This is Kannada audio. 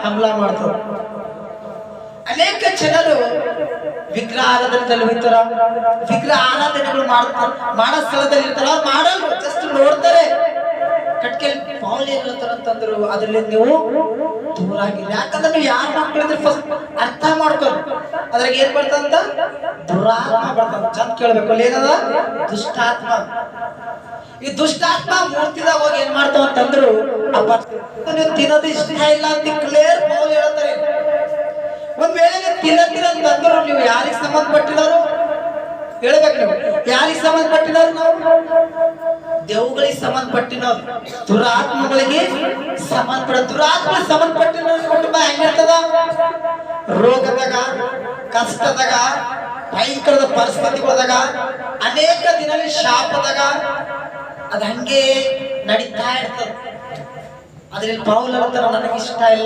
ಹಮ್ಲಾ ಮಾಡ್ತಾರೆ. ಅನೇಕ ಜನರು ವಿಗ್ರಹ ಆರಾಧನೆಯಲ್ಲಿ ಹೋಗ್ತಾರ, ವಿಗ್ರಹ ಆರಾಧನೆಗಳು ಮಾಡೋ ಸ್ಥಳದಲ್ಲಿ ಇರ್ತಾರ, ಮಾಡಲ್ಲ, ಜಸ್ಟ್ ನೋಡ್ತಾರೆ. ಕಟ್ಕೆ ಪೌಲ್ ಏನ್ ಹೇಳ್ತಾರ ಅಂತಂದ್ರು, ಅದ್ರಲ್ಲಿ ನೀವು ದೂರ ಆಗಿಲ್ಲ. ಯಾಕಂದ್ರೆ ನೀವು ಯಾರು ಮಕ್ಕಳಿದ್ರೆ ಫಸ್ಟ್ ಅರ್ಥ ಮಾಡ್ಕೊಂಡು ಅದ್ರಾಗ ಏನ್ ಬರ್ತಂತ, ದುರಾತ್ಮ ಬರ್ತಂತ. ಚಂದ ಕೇಳ್ಬೇಕು, ಅಲ್ಲಿ ಏನದ ದುಷ್ಟಾತ್ಮ. ಈ ದುಷ್ಟಾತ್ಮ ಮೂರ್ತಿದಾಗ ಹೋಗಿ ಏನ್ ಮಾಡ್ತಾವ ಅಂತಂದ್ರು, ನೀವು ತಿನ್ನೋದು ಇಷ್ಟ ಇಲ್ಲ ಅಂತ ಕ್ಲಿಯರ್ ಪೌಲ್ ಹೇಳ್ತಾರೆ. ಒಂದ್ ವೇಳೆ ನೀವು ತಿನ್ನಂತಂದ್ರು ನೀವು ಯಾರಿಗೆ ಸಂಬಂಧಪಟ್ಟಿರೋರು ಹೇಳ್ಬೇಕು. ನೀವು ಯಾರಿಗೆ ಸಂಬಂಧಪಟ್ಟಿರೋರು? ನಾವು ದೇವುಗಳಿಗೆ ಸಂಬಂಧಪಟ್ಟಿನವ್ರು, ದುರಾತ್ಮಗಳಿಗೆ ಸಂಬಂಧಪಟ್ಟ ದುರಾತ್ಮಗಳಿಗೆ ಸಂಬಂಧಪಟ್ಟಿರೋ ಕುಟುಂಬ ಹೆಂಗಿರ್ತದ? ರೋಗದಾಗ, ಕಷ್ಟದಾಗ, ಭಯಂಕರದ ಪರಿಸ್ಥಿತಿಗಳದಾಗ, ಅನೇಕ ದಿನದಲ್ಲಿ ಶಾಪದಾಗ ಅದ ಹಂಗೆ ನಡೀತಾ ಇರ್ತದ. ಅದ್ರಲ್ಲಿ ಪೌಲ್ ಹೇಳ್ತಾರ, ನನಗಿಷ್ಟ ಇಲ್ಲ